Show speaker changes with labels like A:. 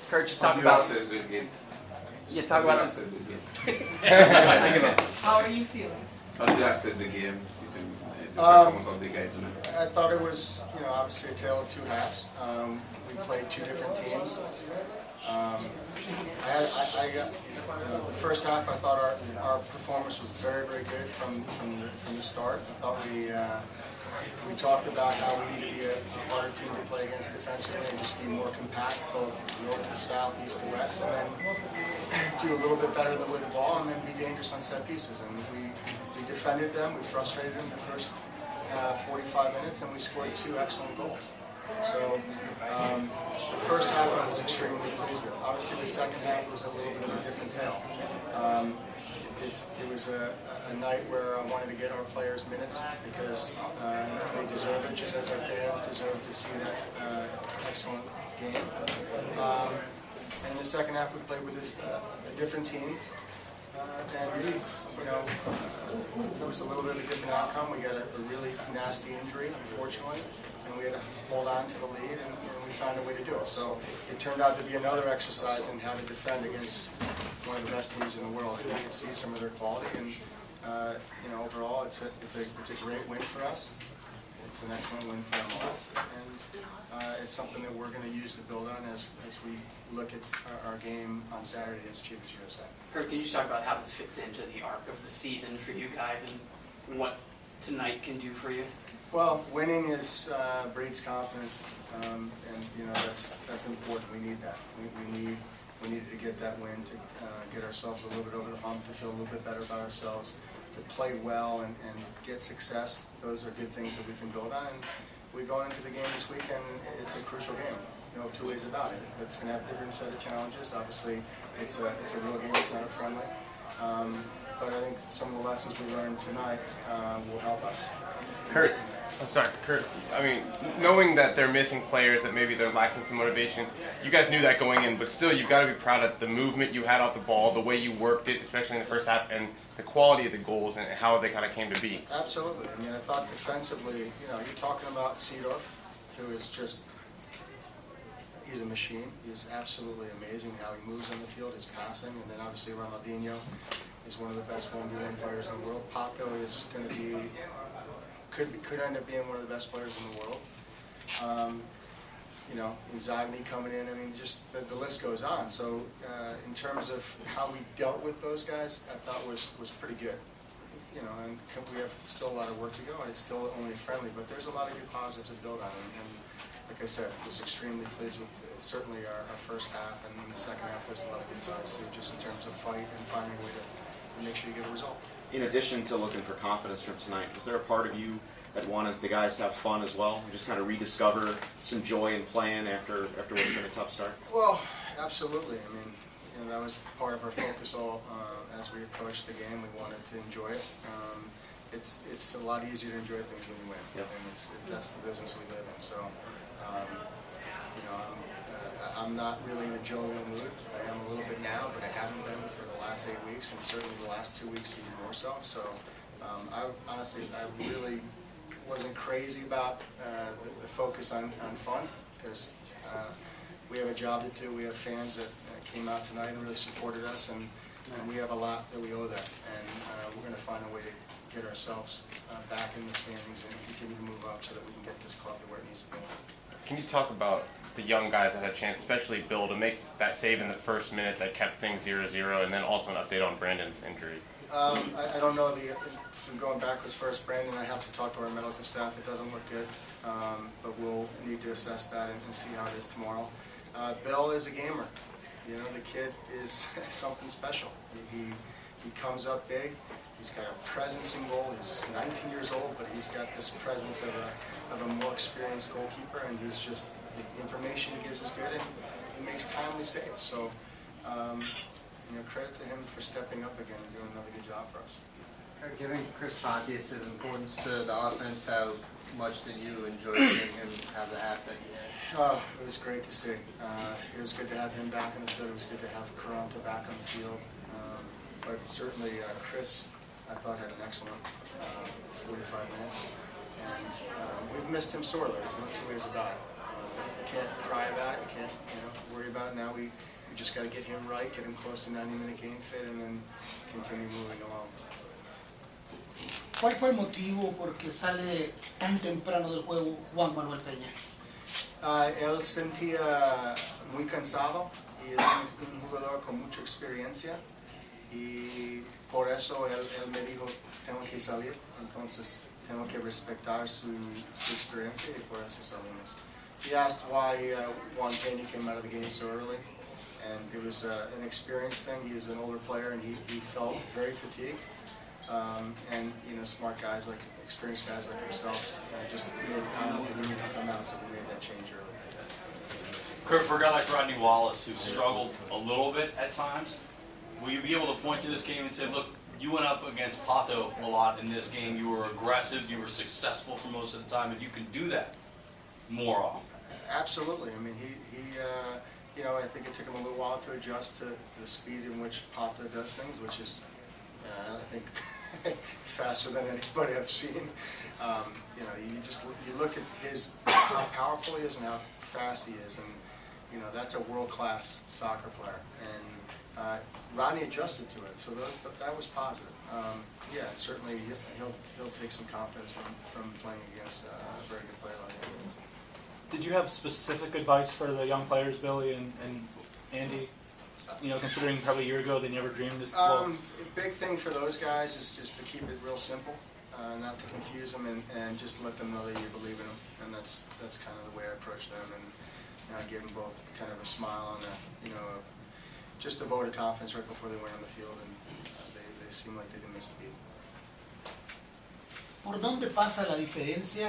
A: Curt, just talk about. Yeah, talk about this.
B: How are you feeling?
C: How do you assess the game? The performance of the guys tonight?
D: I thought it was, obviously a tale of two halves. We played two different teams. The first half, I thought our performance was very, very good from the start. I thought we talked about how we need to be a harder team to play against defensively and just be more compact, both north to south, east to west, and then do a little bit better with the ball and then be dangerous on set pieces. And we defended them, we frustrated them the first 45 minutes, and we scored two excellent goals. So the first half I was extremely pleased with. Obviously the second half was a little bit of a different tale. It was a night where I wanted to get our players minutes because they deserve it, just as our fans deserve to see that excellent game. And in the second half we played with a different team. And it was a little bit of a different outcome. We got a really nasty injury, unfortunately, and we had to hold on to the lead, and we found a way to do it. So it turned out to be another exercise in how to defend against one of the best teams in the world. You could see some of their quality, and overall, it's a great win for us. It's an excellent win for MLS, and it's something that we're going to use to build on as we look at our game on Saturday against Chivas USA.
A: Curt, can you just talk about how this fits into the arc of the season for you guys and what tonight can do for you?
D: Well, winning breeds confidence, and that's important. We need that. We needed to get that win to get ourselves a little bit over the hump, to feel a little bit better about ourselves, to play well and get success. Those are good things that we can build on. And we go into the game this weekend, it's a crucial game. No two ways about it. It's going to have a different set of challenges. Obviously, it's a real game. It's not a friendly. But I think some of the lessons we learned tonight will help us.
E: Curt, I mean, knowing that they're missing players, that maybe they're lacking some motivation, you guys knew that going in, but still you've got to be proud of the movement you had off the ball, the way you worked it, especially in the first half, and the quality of the goals and how they kind of came to be.
D: Absolutely. I mean, I thought defensively, you're talking about Seedorf, who is just, he's a machine. He's absolutely amazing how he moves on the field, his passing, and then obviously Ronaldinho is one of the best 1v1 players in the world. Pato is going to be, could end up being one of the best players in the world. Inzaghi coming in, I mean, just the list goes on. So in terms of how we dealt with those guys, I thought was pretty good. And we have still a lot of work to go, and it's still only friendly, but there's a lot of good positives to build on. And like I said, I was extremely pleased with certainly our first half, and then the second half was a lot of good sides too, just in terms of fight and finding a way to make sure you get a result.
F: In addition to looking for confidence from tonight, was there a part of you that wanted the guys to have fun as well, and just kind of rediscover some joy in playing after what's been a tough start?
D: Well, absolutely. I mean, that was part of our focus all as we approached the game. We wanted to enjoy it. It's a lot easier to enjoy things when you win.
F: Yep.
D: And that's the business we live in. So, I'm not really in a jovial mood. I am a little bit now, but I haven't been for the last 8 weeks, and certainly the last 2 weeks even more so. So, I really wasn't crazy about the focus on fun, because we have a job to do. We have fans that came out tonight and really supported us, and we have a lot that we owe them. And we're going to find a way to get ourselves back in the standings and continue to move up so that we can get this club to where it needs to go.
E: Can you talk about the young guys that had a chance, especially Bill, to make that save in the first minute that kept things 0-0, and then also an update on Brandon's injury?
D: I don't know, from going backwards first, Brandon, I have to talk to our medical staff. It doesn't look good, but we'll need to assess that and see how it is tomorrow. Bill is a gamer. The kid is something special. He comes up big. He's got a presence in goal. He's 19 years old, but he's got this presence of a more experienced goalkeeper, and he's just, the information he gives is good, and he makes timely saves. So, credit to him for stepping up again and doing another good job for us.
G: Given Chris Pontius's importance to the offense, how much did you enjoy seeing him have the half that he had?
D: Oh, it was great to see. It was good to have him back in the field. It was good to have Caranta back on the field. But certainly Chris, I thought, had an excellent 45 minutes. And we've missed him sorely. There's no two ways about it. You can't cry about it. You can't worry about it. Now we just got to get him right, get him close to 90-minute game fit, and then continue moving along.
B: ¿Cuál fue el motivo por qué sale tan temprano del juego Juan Manuel Peña?
D: Él sentía muy cansado y es un jugador con mucha experiencia y por eso él me dijo tengo que salir, entonces tengo que respetar su experiencia y por eso salimos. He asked why Juan Peña came out of the game so early, and it was an experience thing. He was an older player and he felt very fatigued. And smart guys experienced guys like ourselves just made the comment that he needed to come out, so we made that change early.
H: Curt, for a guy like Rodney Wallace, who struggled a little bit at times, will you be able to point to this game and say, look, you went up against Pato a lot in this game, you were aggressive, you were successful for most of the time, and you can do that more often?
D: Absolutely. I mean, I think it took him a little while to adjust to the speed in which Pato does things, which is, I think, faster than anybody I've seen. You look at how powerful he is and how fast he is, and that's a world-class soccer player. And Rodney adjusted to it, so that was positive. Certainly he'll take some confidence from playing against a very good player like him.
I: Did you have specific advice for the young players, Billy and Andy? Considering probably a year ago they never dreamed this well.
D: Big thing for those guys is just to keep it real simple, not to confuse them, and just let them know that you believe in them. And that's kind of the way I approach them, and I give them both kind of a smile and just a vote of confidence right before they went on the field, and they seem like they didn't miss a beat.
B: ¿Por dónde pasa la diferencia